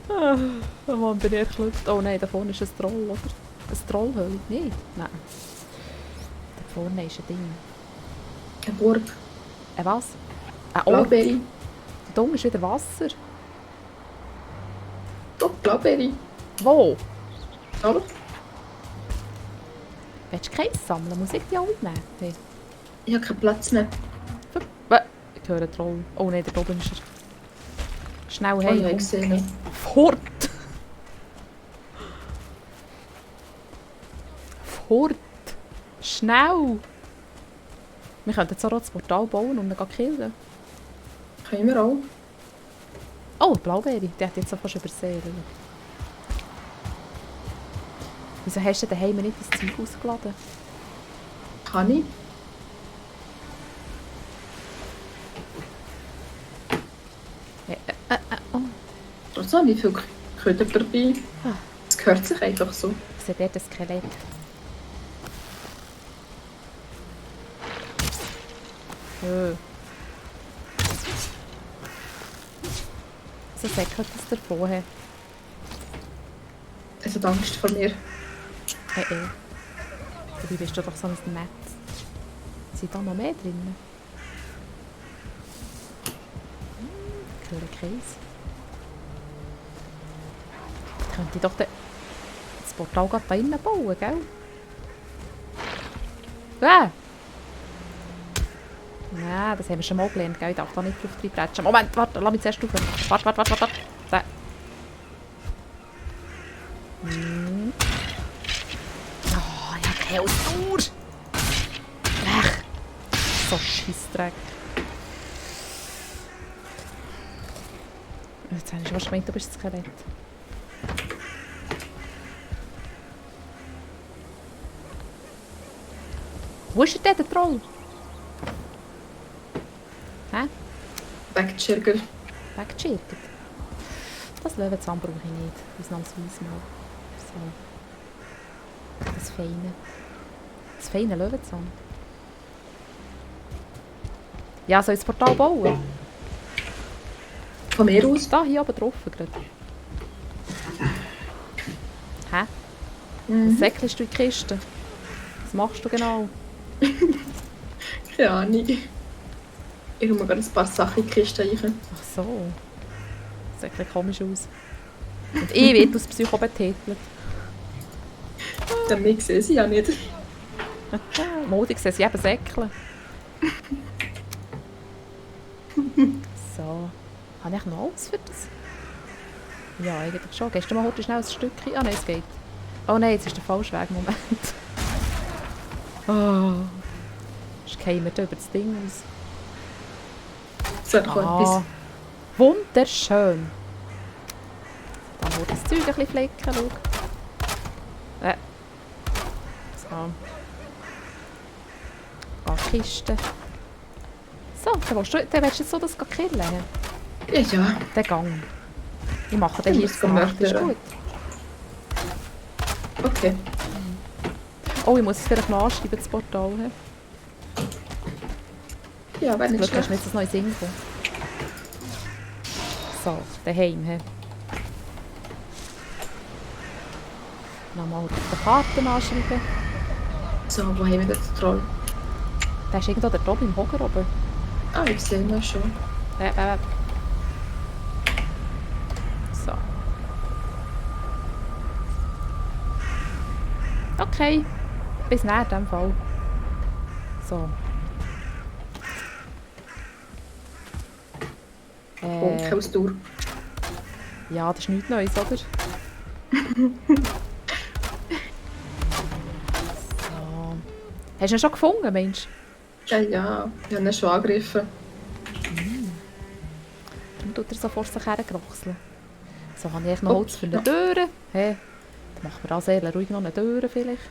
Oh Mann, bin ich erklüpft. Oh nein, da vorne ist ein Troll, oder? Ein Trollhöhle? Nein. Nein. Da vorne ist ein Ding. Eine Burg. Ein was? Ein Ort. Blaubeere. Da unten ist wieder Wasser. Doch, Blaubeere. Wo? Oder? Willst du keins sammeln? Muss ich die alle nehmen? Hey. Ich habe keinen Platz mehr. Ich höre einen Troll. Oh nein, da oben ist er. Schnell Oh, heim. ich habe gesehen. Fort! Fort! Schnell! Wir könnten so das Portal bauen und ihn killen. Können wir auch. Oh, die Blaubeere. Die hat jetzt so fast übersehen. Wieso hast du daheim nicht das Zeug ausgeladen? Kann ich? Oh, Trotzdem, wie viel Köder dabei? Es gehört sich einfach so. ich sehe dort ein Skelett. So säckelt es davon. Hey. Es hat Angst vor mir. Dabei bist du doch so ein Netz. Sind da noch mehr drin? Ich höre Käse. Ich könnte doch das Portal gerade da innen bauen, gell? Nein, das haben wir schon mal gelernt, gell? Ich darf da nicht drauf reinbrettschen. Moment, warte, lass mich zuerst rauf. Warte. Da. Oh, ich habe keine Ausdauer. So Scheissdreck. Jetzt habe ich schon gemeint, du bist das Skelett. Wo ist denn der Troll? Hä? Weggeschirgert. Weggeschirrt. Das Löwenzahn brauche ich nicht. Ausnahmsweise mal. So. Das Feine. Das feine Löwenzahn. Ja, soll ich das Portal bauen? Von mir aus. Da, hier oben drauf gerade. Hä? Was säckelst du in die Kiste? Was machst du genau? Keine Ahnung. Ich habe mir gerade ein paar Sachen in die Kiste rein. Ach so. Das sieht ein bisschen komisch aus. Und ich werde aus Psycho betitelt. Dann mich sehe sie ja nicht. Modig sehen sie eben säckeln. So. Habe ich noch alles für das? Ja, eigentlich schon. Gehst du mal heute schnell ein Stückchen? Ah nein, es geht. Oh nein, jetzt ist der falsche Weg. Moment. Oh. Jetzt fallen wir da über das Ding aus. So etwas. Wunderschön. Dann wird das Zeug ein bisschen flecken. Schau. So. Kiste. So, dann willst du jetzt so das killen. Ja. Den Gang. Ich mache den hier muss gemacht. Ist mördern. gut. Okay. Oh, ich muss es vielleicht noch anschreiben, das Portal. Ja, wenn nicht Glück hast schlecht. du nicht das neue Sinn gekommen. So, daheim. Nochmal auf die Karten anschreiben. So, wo haben wir den Troll? Der ist irgendwo da oben im Hocker oben. Ah, ich sehe ihn schon. So. Okay. Bis näher in dem Fall. So. Oh, keine Ausdauer. Ja, das ist nichts Neues, oder? So. Hast du ihn schon gefunden, Mensch? Ja, ja. Ich habe ihn schon angegriffen. Darum tut er so vor sich hergerochseln. So habe ich echt noch Holz für eine Tür. Hey, dann machen wir da sehr ruhig noch eine Tür vielleicht.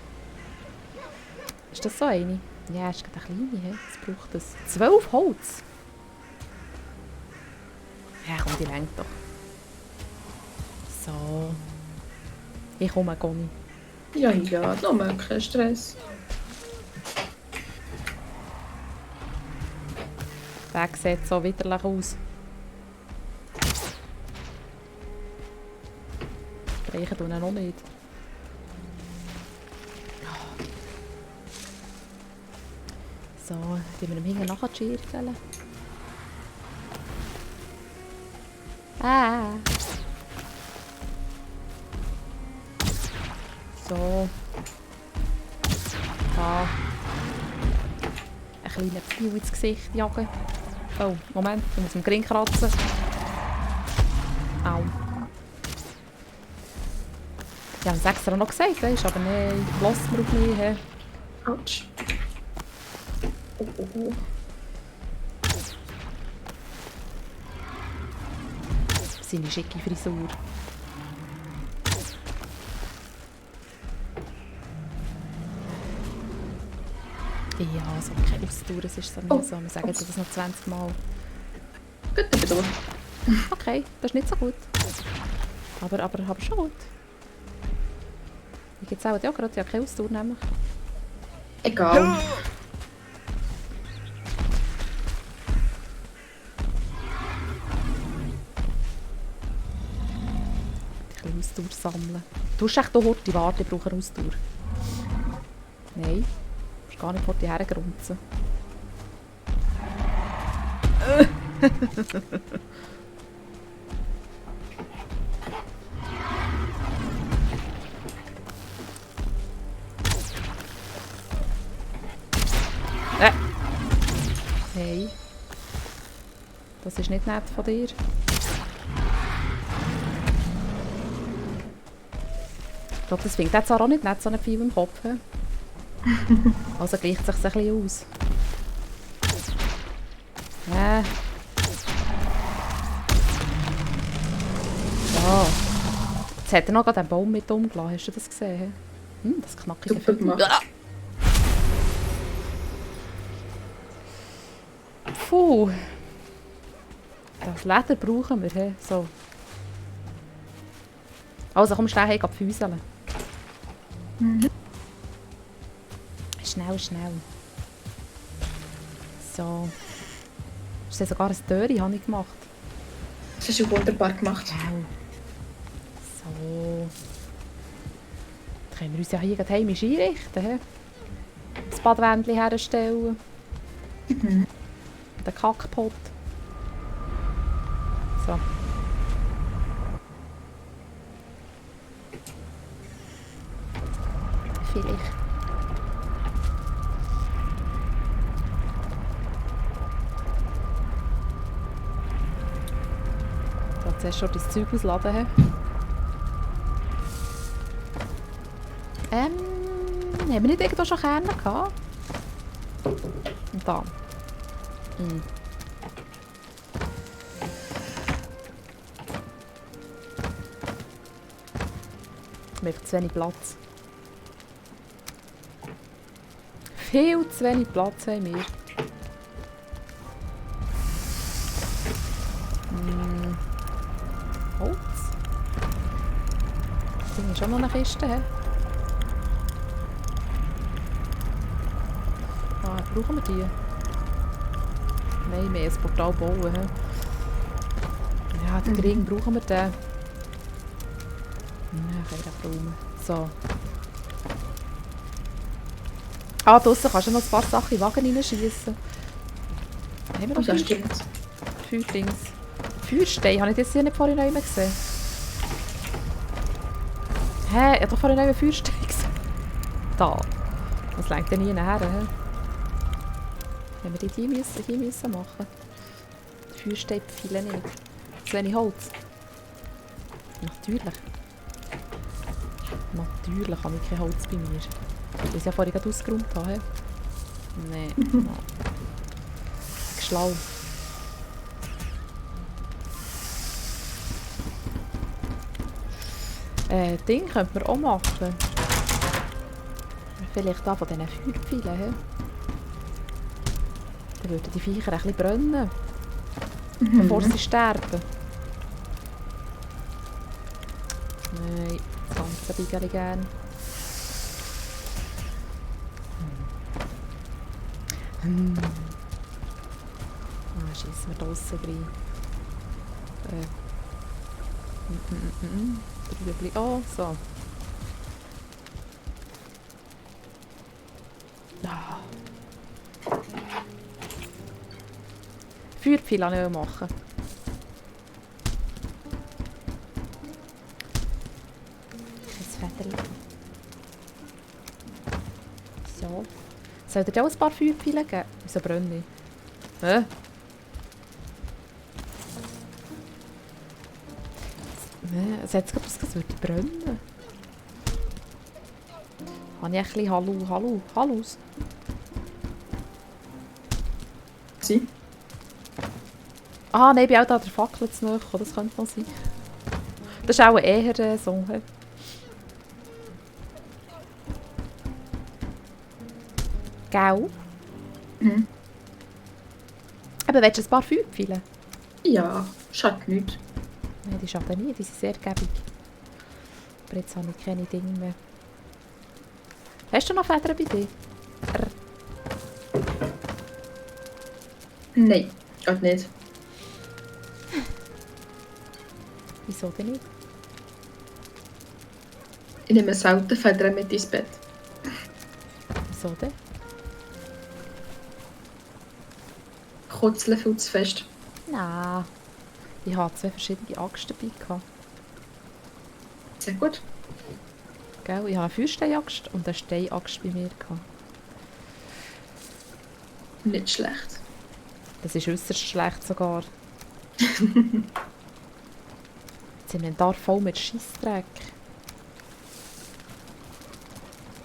Ist das so eine? Ja, ist gerade eine kleine. He? Was braucht das? 12 Holz? Ja, komm, die lenkt doch. So. Ich komme, Conny. Ja, ja. Nur kein Stress. Der Weg sieht so widerlich aus. Streichen tun ihn noch nicht. So, die wir ihm hinten nachher schirkeln. Ah! So. Da. Ein kleiner Pfeil ins Gesicht jagen. Oh, Moment, ich muss am Gring kratzen. Au. Die haben es extra noch gesagt, weißt, aber nein, lass mir auf mich. He. Autsch. Oh, oh, oh. Seine schicke Frisur. Ja, so keine Ausdauer, es ist so mühsam. Wir sagen jetzt das noch 20 Mal. Gut, aber durch. Okay, das ist nicht so gut. Aber schon gut. Ich gibt es auch gerade, ja keine Ausdauer nämlich. Egal. Ein bisschen Ausdauer sammeln. Du hast echt hier Horti, warte, ich brauche eine Ausdauer. Nein, du musst gar nicht Horti hergrunzen. Hey. Das ist nicht nett von dir. Ich glaube, das findet jetzt auch nicht nett, so ein Pfeil im Kopf. He? Also gleicht es sich ein bisschen aus. So. Jetzt hat er noch gerade einen Baum mit umgelassen. Hast du das gesehen? Das knackige Super gemacht. Puh. Das Leder brauchen wir. He? So. Also komm schnell, hey, geh füßeln. Schnell, schnell. So. Das ist sogar ein Döri, habe ich gemacht. Das hast du wunderbar gemacht. Wow. So. Dann können wir uns ja hier gleich heimisch einrichten. He? Das Badwändchen herstellen. Den Kackpot. So. Vielleicht. So, zuerst schon das Zeug ausladen. He? Haben wir nicht irgendwo schon Kerne gehabt? Und da. Wir haben zu wenig Platz. Viel zu wenig Platz haben wir. Holz. Das Ding ist schon noch eine Kiste. He? Ah, brauchen wir die? Nein, mehr ein Portal bauen. He? Ja, den Ring brauchen wir den. Ja, ich kann den brauchen. So. Ah, draussen kannst du noch ein paar Sachen in den Wagen reinschiessen. Haben wir noch Das stimmt. Feuerdings? Feuerstein, habe ich das hier nicht vorhin noch gesehen? Hä? Ich habe doch vorhin noch einen Feuerstein gesehen. Da. Das lenkt ja nie nachher. He? Wenn wir die hier müssen machen. Die Feuerstein-Pfeile nicht. Zu wenig Holz. Natürlich. Natürlich habe ich kein Holz bei mir. Ich es ja vorhin gerade ausgeräumt habe. Nein. No. Schlau. Ding könnte man auch machen. Vielleicht da von diesen Feuerpfeilen. He? Dann würden die Viecher ein bisschen brennen. Bevor sie sterben. Nein, das ganze Bigeli gerne. Schiessen wir draussen rein. Trübli auch. So. Ah. Feuerpfeil kann ich auch machen. Ein Federchen. So. Soll dir auch ein paar Feuerpfeile geben? Wieso brenne ich? Hä? Es hat gerade ausgesehen, es würde brennen. Habe ich ein bisschen Hallus? Sie? Ah, nein, ich bin auch da der Fackel zu nahe gekommen. Das könnte noch sein. Das ist auch eher so. He? Gell? Mhm. Aber willst du ein paar Feuerpfeile? Ja, schadet nichts. Nein, die schaden nie, die sind sehr gäbig. Aber jetzt habe ich keine Dinge mehr. Hast du noch Federn bei dir? Nein, geht nicht. Wieso denn nicht? Ich nehme selten Federn mit ins Bett. Wieso denn? Kutzeln viel zu fest. Nein. Ich hatte 2 verschiedene Axten dabei gehabt. Sehr gut. Gell? Ich habe eine Feuersteinaxt und eine Steinaxt bei mir gehabt. Nicht schlecht. Das ist äußerst schlecht sogar. Das Inventar voll mit Scheissdreck.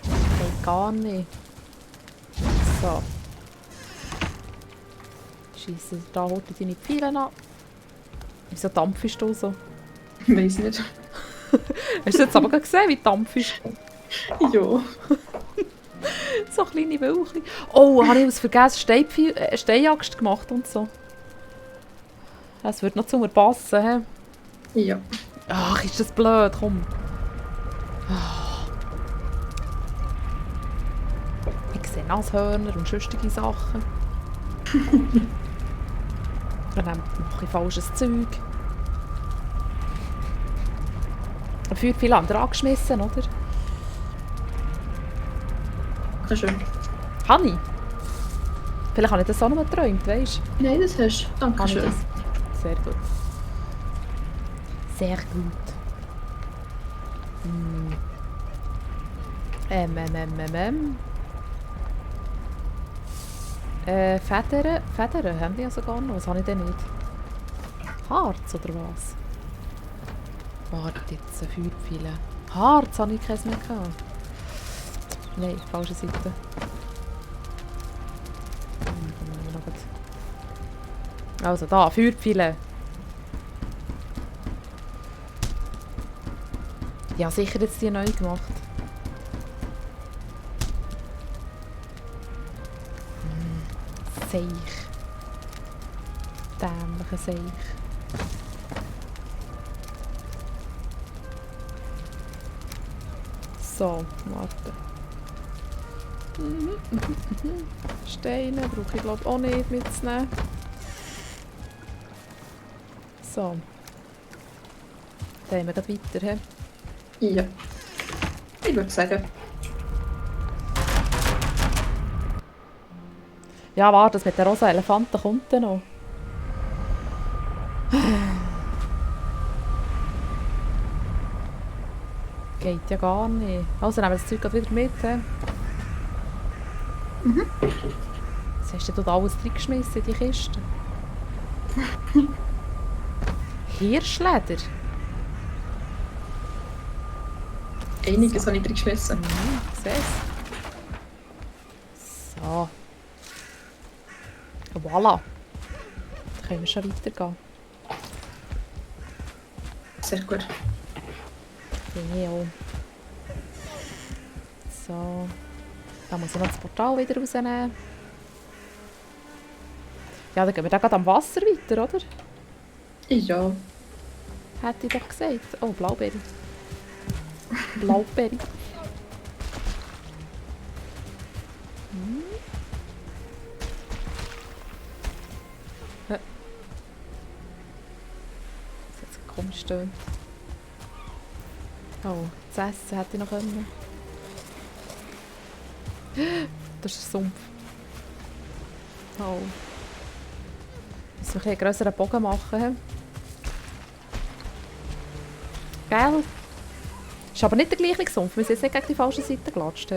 Geht gar nicht. So. Scheisse da heute deine Pfeile an. Wieso dampfst du so? Ich weiss nicht. Hast du jetzt aber gerade gesehen, wie du dampfst? Ja. So kleine Wölkchen. Oh, habe ich aus Vergessen Steinaxt gemacht und so. Das würde noch zu mir passen, he? Ja. Ach, ist das blöd, komm. Ich sehe Nashörner und sonstige Sachen. Und dann mache ich falsches Zeug. Feuerpfeil haben wir angeschmissen, oder? Sehr schön. Habe ich? Vielleicht habe ich das auch noch geträumt, weißt du? Nein, das hast du. Habe ich Dankeschön. das? Sehr gut. Sehr gut. Hm. Federn haben wir ja sogar noch. Was habe ich denn nicht? Harz oder was? Warte jetzt, Feuerpfeile. Harz habe ich keins mehr gehabt. Nein, falsche Seite. Also da, Feuerpfeile. Ja, sicher jetzt die neu gemacht. Seich. Dämlicher Seich. So, warte. Steine brauche ich glaube auch nicht mitzunehmen. So. Dann gehen wir gleich weiter. He? Ja. Ich würde sagen. Ja, warte, das mit den rosa Elefanten kommt dann noch. Geht ja gar nicht. Also nehmen wir das Zeug grad wieder mit. He? Was hast du da alles reingeschmissen in die Kiste? Hirschleder? Einiges habe ich drin geschmissen. Ich sehe es. So. Voilà. Dann können wir schon weitergehen. Sehr gut. Finde ich auch. So. Da muss ich noch das Portal wieder rausnehmen. Ja, dann gehen wir da gerade am Wasser weiter, oder? Ja. Hätte ich doch gesagt. Oh, Blaubeere. Blaubeere. Das hat komisch stöhnt. Oh, das Essen hätte ich noch können. Das ist ein Sumpf. Oh. Ich muss einen grösseren Bogen machen. Gell? Ist aber nicht der gleiche Sumpf. Wir sind jetzt nicht gegen die falsche Seite gelatscht.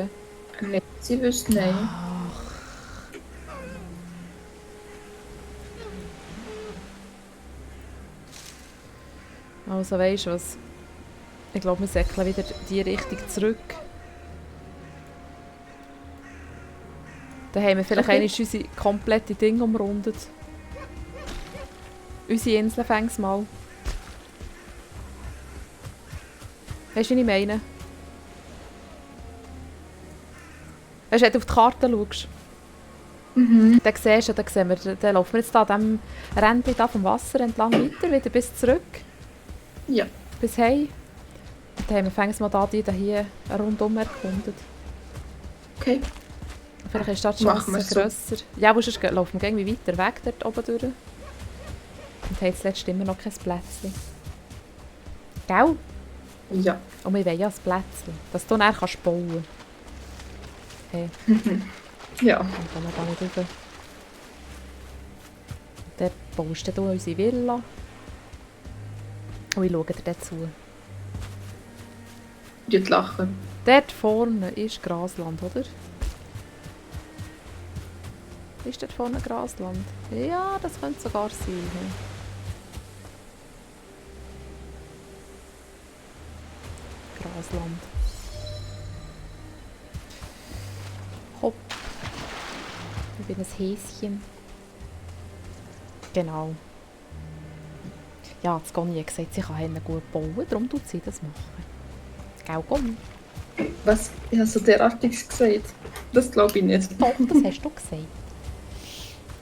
Nicht, sie wüssten, nein. Also weisst du was? Ich glaube, wir säckeln wieder die Richtung zurück. Dann haben wir vielleicht einmal unsere komplette Dinge umrundet. Unsere Insel fängt mal. Weißt du, wie ich meine? Weißt du, wenn du auf die Karte schaust, dann siehst du, dann laufen wir jetzt da an diesem Rändchen da vom Wasser entlang weiter, wieder bis zurück. Ja. Bis heim. Und dann haben wir fängt mal da die hier rundum erkundet. Okay. Vielleicht ist da die Machen Chance wir grösser. Ja, aber sonst laufen wir irgendwie weiter weg dort oben durch. Und haben zuletzt immer noch kein Plätzchen. Gell? Ja. Und wir wollen ja ein Plätzchen, dass du dann kannst bauen. Hey, Ja. dann kommen wir da nicht rüber. Dort baust du unsere Villa. Und ich schaue dir dort zu. Die lachen. Dort vorne ist Grasland, oder? Ist dort vorne Grasland? Ja, das könnte sogar sein. He. Grasland. Hopp. Ich bin ein Häschen. Genau. Ja, das Conny hat gesagt, sie kann Hennen gut bauen, darum tut sie das machen. Gell, Conny? Was? Ich habe so derartiges gesagt. Das glaube ich nicht. Doch, das hast du gesagt.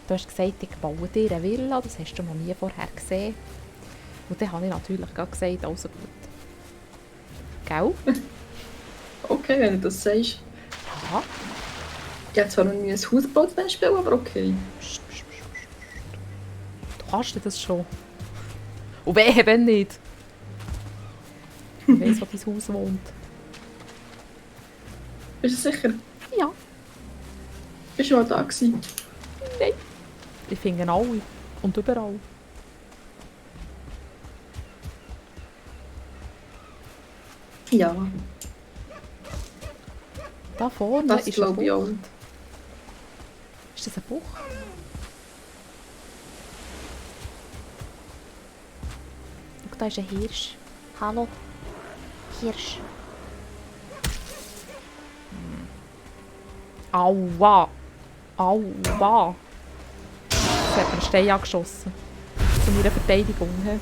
Du hast gesagt, ich baue dir eine Villa, das hast du noch nie vorher gesehen. Und dann habe ich natürlich gerade gesagt, also gut. Gell? Okay, wenn du das sagst. Ja. Ich habe zwar noch nie ein Haus gebaut beim Spiel, aber okay. Psst, psst, psst, psst. Du kannst dir das schon. Und wehe, wenn nicht. Ich weiss, wo dein Haus wohnt. Bist du sicher? Ja. Bist du mal da gewesen? Nein. Ich finde alle. Und überall. Ja. Da vorne Das ist ein glaube ich auch. Bucht. Ist das ein Buch? Schau, da ist ein Hirsch. Hallo? Hirsch. Aua! Aua! Das hat mir einen Stein angeschossen. Zu meiner Verteidigung. He?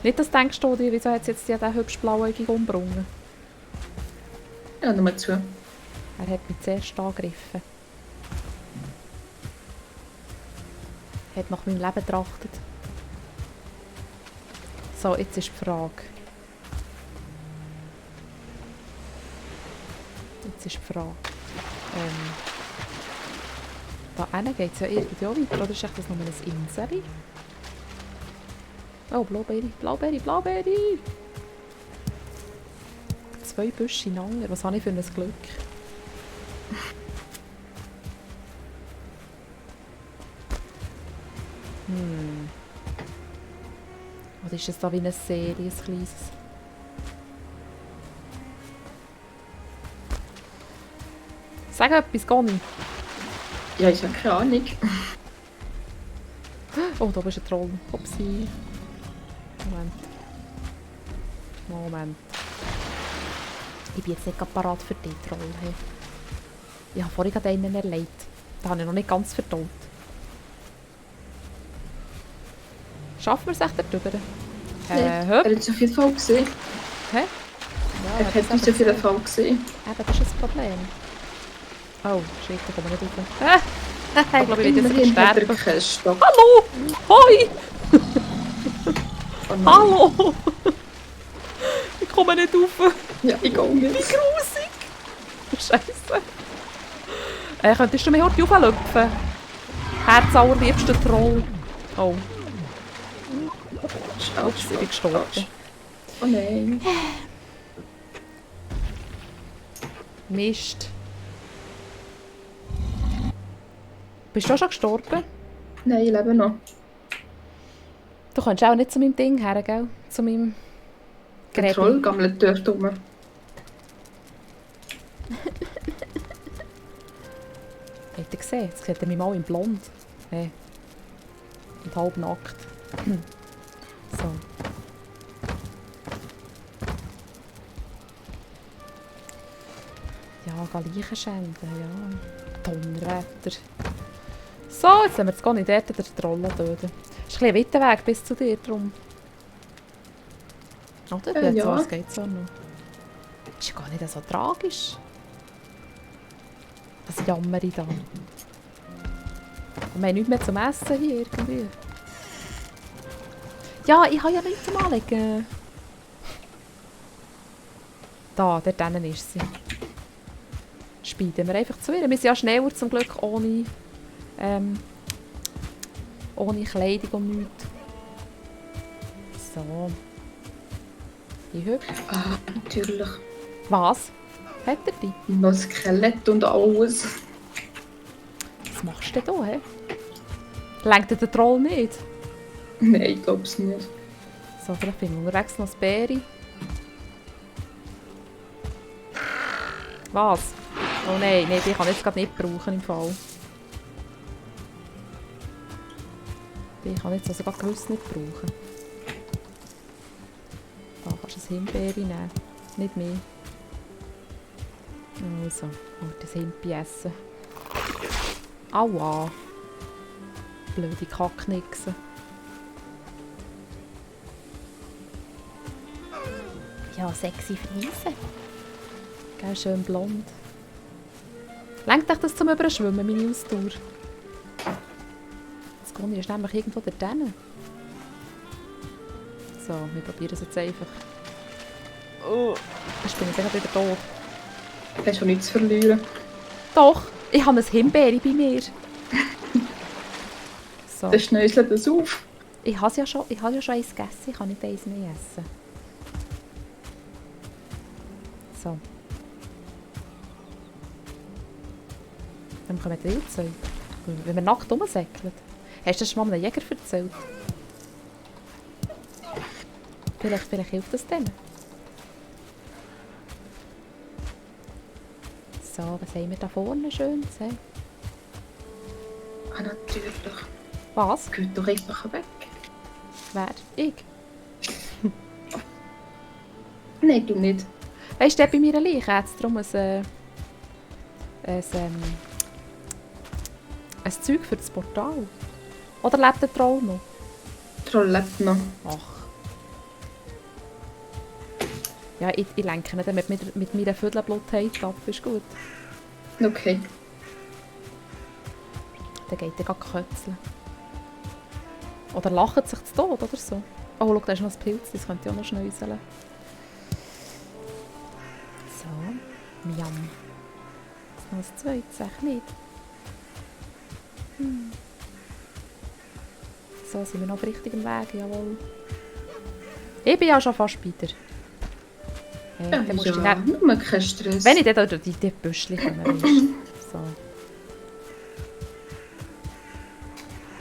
Nicht, dass du denkst, wieso hat sie jetzt diesen hübsch blauäugig umgebracht? Ja, nur zu. Er hat mich zuerst angegriffen. Er hat nach meinem Leben getrachtet. So, jetzt ist die Frage. Da hinten geht es ja irgendwie auch weiter, oder ist das nur ein Insel? Oh, Blaubeere, Blaubeere, Blaubeere! 2 Büsche ineinander, was habe ich für ein Glück? Oder ist es da wie eine Serie, ein kleines? Sag etwas, Conny. Ja, ich habe keine Ahnung. Oh, da bist ein Troll. Upsi. Moment. Ich bin jetzt nicht gerade parat für den Troll. Hey. Ich habe vorhin gerade einen erlebt. Den habe ich noch nicht ganz verdaut. Schaffen wir es echt darüber? Er hat es auf jeden Fall gesehen. Hä? Er hat es auf jeden Fall gesehen. Eben, das ist das Problem. Oh, shit, da kommen wir nicht rauf. Ich glaube, ich werde jetzt Immerhin hat er sterben. keinen Stock. Hallo! Hoi! Oh nein. Hallo! Ich komme nicht rauf. Ja, ich gehe nicht. Wie grusig! Scheiße. Könntest du mir heute rauflüpfen? Herzallerliebster Troll. Oh, ups, ich bin gestorben. Oh nein. Mist. Bist du auch schon gestorben? Nein, ich lebe noch. Du kannst auch nicht zu meinem Ding her, gell? Zu meinem Der Gerät. Troll gammelt dort rum. Habt ihr gesehen? Jetzt sieht er mich mal in blond. Hey. Und halb nackt. So. Ja, Leichen schänden, ja. Donnerwetter. So, jetzt haben wir jetzt gar nicht dort den Troll töten. Es ist ein weiter Weg bis zu dir drum. Oder? Ja. So, es geht so noch. Ist ja gar nicht so tragisch. Was jammer ich da? Und wir haben nichts mehr zum Essen hier irgendwie. Ja, ich habe ja nichts zum Anlegen. Da, dort hinten ist sie. Speiden wir einfach zu ihr. Wir sind ja schneller zum Glück ohne Kleidung und nichts. So. Wie hübsch. Ah, natürlich. Was? Hat er die? Noch Skelett und alles. Was machst du denn hier? Lenkt dir der Troll nicht? Nein, ich glaube es nicht. So, vielleicht finden wir unterwegs noch ein Bäri. Was? Oh nein, die kann ich jetzt gerade nicht brauchen im Fall. Die kann ich jetzt also gerade gewiss nicht brauchen. Da kannst du ein Himbeere nehmen. Nicht mehr. Also, halt das Himbeer essen. Aua. Blöde Kacknixen. Ja, sexy Friese. Gell, schön blond. Lenkt euch das zum Überschwimmen, meine Ausdauer? Das Goni ist nämlich irgendwo dort hinten. So, wir probieren es jetzt einfach. Oh, jetzt bin ich sicher wieder tot. Du hast schon nichts zu verlieren. Doch, ich habe ein Himbeere bei mir. So. Dann schnäuselt das auf. Ich habe ja schon eins gegessen, ich kann nicht eins mehr essen. So. Dann kommen die Wildzeug. Wenn wir nackt rumsäckeln. Hast du das schon mal einem Jäger erzählt? Vielleicht hilft das denen. So, was haben wir da vorne Schönes? Hey? Ah, natürlich. Was? Geht doch einfach weg. Wer? Ich? Nein, du nicht. Weißt du, bei mir Leiche hat es darum ein Zeug für das Portal. Oder lebt der Troll noch? Der Troll lebt noch. Ach. Ja, ich lenke nicht mit meiner Viertelblutheit ab, ist gut. Okay. Dann geht er gerade kötzeln. Oder lacht sich zu Tod oder so. Oh, schau, da ist noch ein Pilz, das könnte ich auch noch schnäuseln. So, miam. Ist noch ein zweites, sag nicht. So, sind wir noch auf richtigem Weg, jawohl. Ich bin ja schon fast bei dir. Hey, Ja, dann musst du ja, nicht... nur kein Stress. Wenn ich dann durch die Büschchen komme, weißt du. So.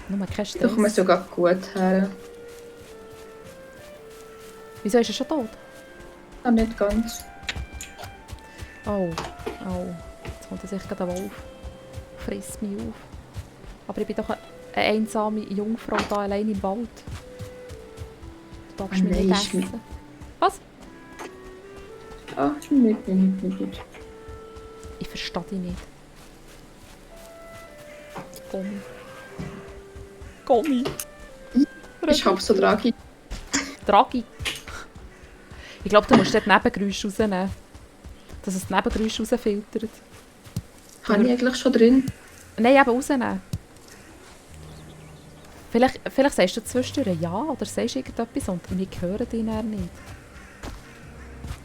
Nur kein Da kommen wir Stress. sogar gut her. Wieso ist er schon tot? Ah, nicht ganz. Oh, oh. Jetzt kommt sicher gerade ein Wolf. Frisst mich auf. Aber ich bin doch eine einsame Jungfrau da allein im Wald. Du darfst mich Nein, nicht ist mir- essen. Was? Ah, nicht. Ich verstehe dich nicht. Gommi. Gommi. Ich hab so Draghi. Draghi. Ich glaube, du musst dort Nebengeräusche rausnehmen. Dass es die Nebengeräusche rausfiltert. Habe ich eigentlich schon drin? Nein, eben rausnehmen. Vielleicht sagst du zwischendurch ja oder sagst irgendetwas und wir hören dich dann nicht.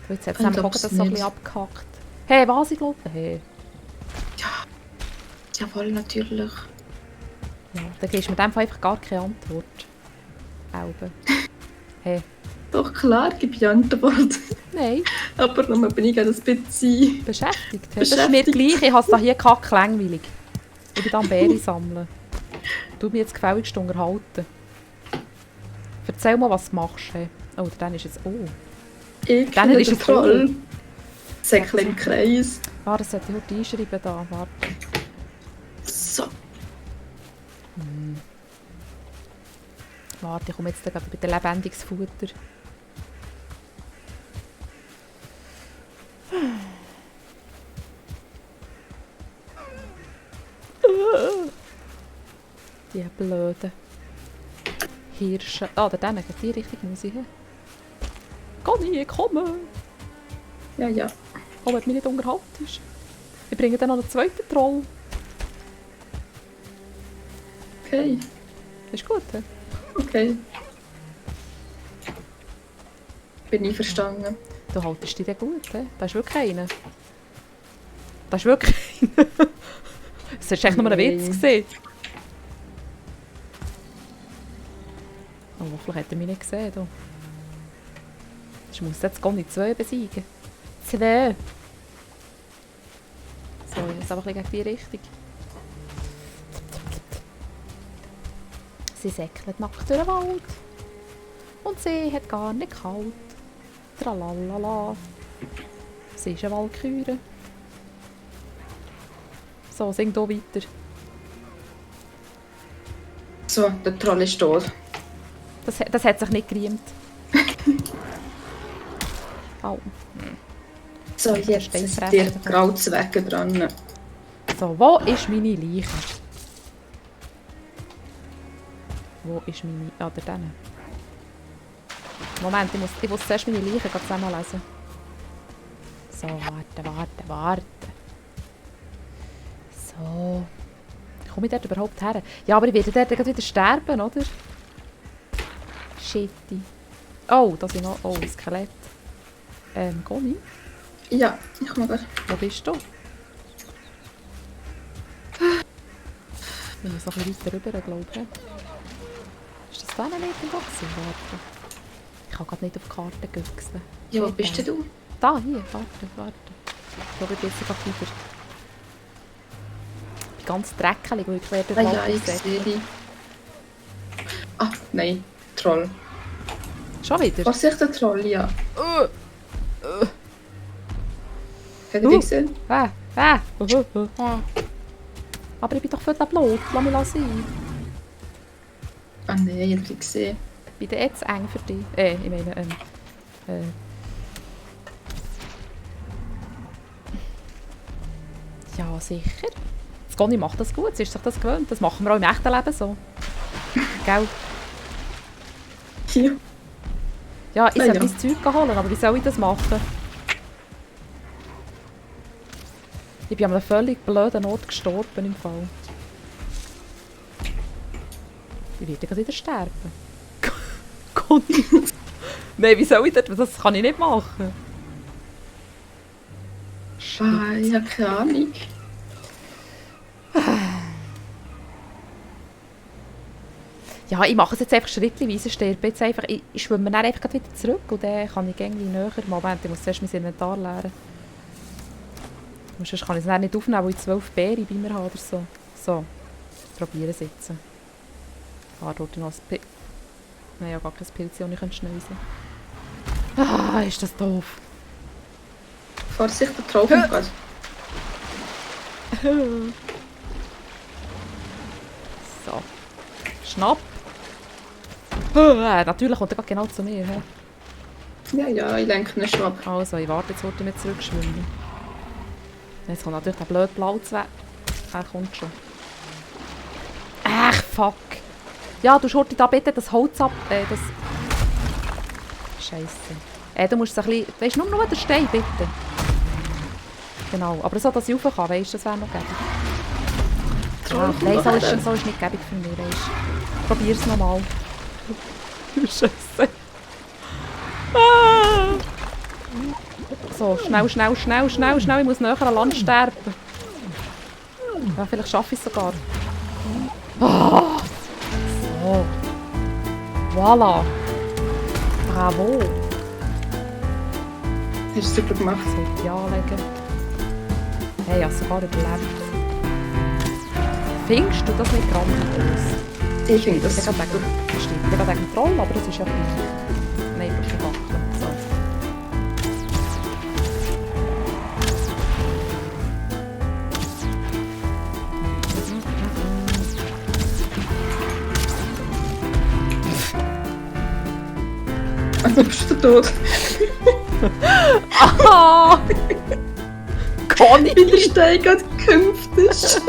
Du, jetzt hat es Ich nämlich auch glaub's das so ein nicht. bisschen abgehackt. Hey, was ich glaube? Hey. Ja. Jawohl, natürlich. Ja, dann gibst du mir in dem Fall einfach gar keine Antwort. Alben. Hey. Doch klar, gebe ich Antwort. Nein, Aber nur bin ich gerade ein bisschen... beschäftigt. Das ist mir gleich, ich habe es da hier kacklangweilig. Ich bin da am Beeren sammeln. Du mich jetzt gefälligst unterhalten. Erzähl mal, was du machst. Hey. Oh, dann ist jetzt... Oh. Ich Dann kenne ist den es Troll. Säckchen im Kreis. Ah, das sollte ich heute einschreiben da. Warte. So. Warte, ich komme jetzt gerade bei dem lebendiges Futter. Die blöden Hirsche. Ah, da geht die Richtung muss ich hin. Conny, ich komme! Ja, ja. Oh, wenn du mich nicht unterhaltest. Ich bringe dann noch einen zweiten Troll. Okay. Ist gut, he? Okay. Bin ich verstanden. Du haltest dich dann gut, he? Da ist wirklich einer. Da ist wirklich einer. Das war echt nur ein Witz gewesen. Oh, vielleicht hat er mich nicht gesehen. Da. Ich muss jetzt Conny 2 besiegen. 2. So, ich muss aber ein bisschen gegen die Richtung. Sie säckelt nackt durch den Wald. Und sie hat gar nicht kalt. Tralalala. Sie ist eine Walküre. So, sing hier weiter. So, der Troll ist tot. Das hat sich nicht geriemt. Au. So, jetzt ist der Grauzwecke dran. So, wo ist meine Leiche? Wo ist meine... Ah, da drinnen. Moment, ich muss zuerst meine Leiche zusammenlesen. So, warte. So. Komme ich dort überhaupt her? Ja, aber ich werde dort gleich wieder sterben, oder? Shitty. Oh, da sind noch... Oh, ein Skelett. Conny? Ja, ich komme gleich. Wo bist du? Ich muss noch ein bisschen weiter rüber, glaube ich. Ist das da nicht irgendwo gewesen? Warte. Ich kann gerade nicht auf die Karte güchsen. Ja, wo bist denn du? Da, hier. Warte. Ich glaube, ich bin jetzt gerade wieder. Ich bin ganz dreckig, weil ich quer durch den Ah ja, Wald ich gesetzt. sehe dich. Ah, nein. Troll. Schon wieder? Was ist der Troll? Ja. Habt ihr dich gesehen? Aber ich bin doch völlig blut. Lass mich sein. Ah nein, ich habe dich gesehen. Ich bin jetzt eng für dich. Ich meine, Ja, sicher. Das Conny macht das gut, sie ist sich das gewöhnt. Das machen wir auch im echten Leben so. Gell? Ja. Ja, ich soll Ja. mein Zeug holen, aber wie soll ich das machen? Ich bin an einem völlig blöden Ort gestorben im Fall. Ich werde gleich wieder sterben. Conny! Nein, wie soll ich das? Das kann ich nicht machen. Ah, ich habe keine Ahnung. Ja, ich mache es jetzt einfach schrittweise, sterbe jetzt einfach. Ich schwimme dann einfach wieder zurück und dann kann ich irgendwie näher. Moment, ich muss zuerst mein Inventar leeren. Und sonst kann ich es dann nicht aufnehmen, weil ich 12 Beeren bei mir habe oder so. So, probieren es jetzt. Ah, dort noch ein Pilz. Nein, ja, gar kein Pilz, das ich schnell sein. Ah, ist das doof. Vorsicht, der Troll kommt gerade. So. Schnapp. Natürlich kommt er gerade genau zu mir. He? Ja, ja, ich lenke ihn schon ab. Also, ich warte, jetzt wollte ich mir zurückschwimmen. Jetzt kommt natürlich der blöde Blauzweig. Er kommt schon. Ach, fuck. Ja, du schurti da bitte das Holz ab. Das... Scheisse. Du musst es ein bisschen... Weisst du, nur den Stein, bitte. Genau, aber so, dass ich rauf kann, weisst du, das wäre noch gäbig. Ja, nein, so ist nicht gäbig für mich, weisst du. Probier's nochmal. Scheisse. Ah. So, schnell. Ich muss näher an Land sterben. Ja, vielleicht schaffe ich es sogar. Ah. So. Voilà. Bravo! Hast du super gemacht. Sollte ich anlegen. Hey, ich habe sogar überlebt. Findest du das nicht grandios? Ich finde das Ich super. stimmt, ich habe gegen Troll, aber es ist ja gleich. Nein, wirklich gebacken. So. Also bist du tot. Ah! Conny! Wie der Stein gerade gehüpft ist.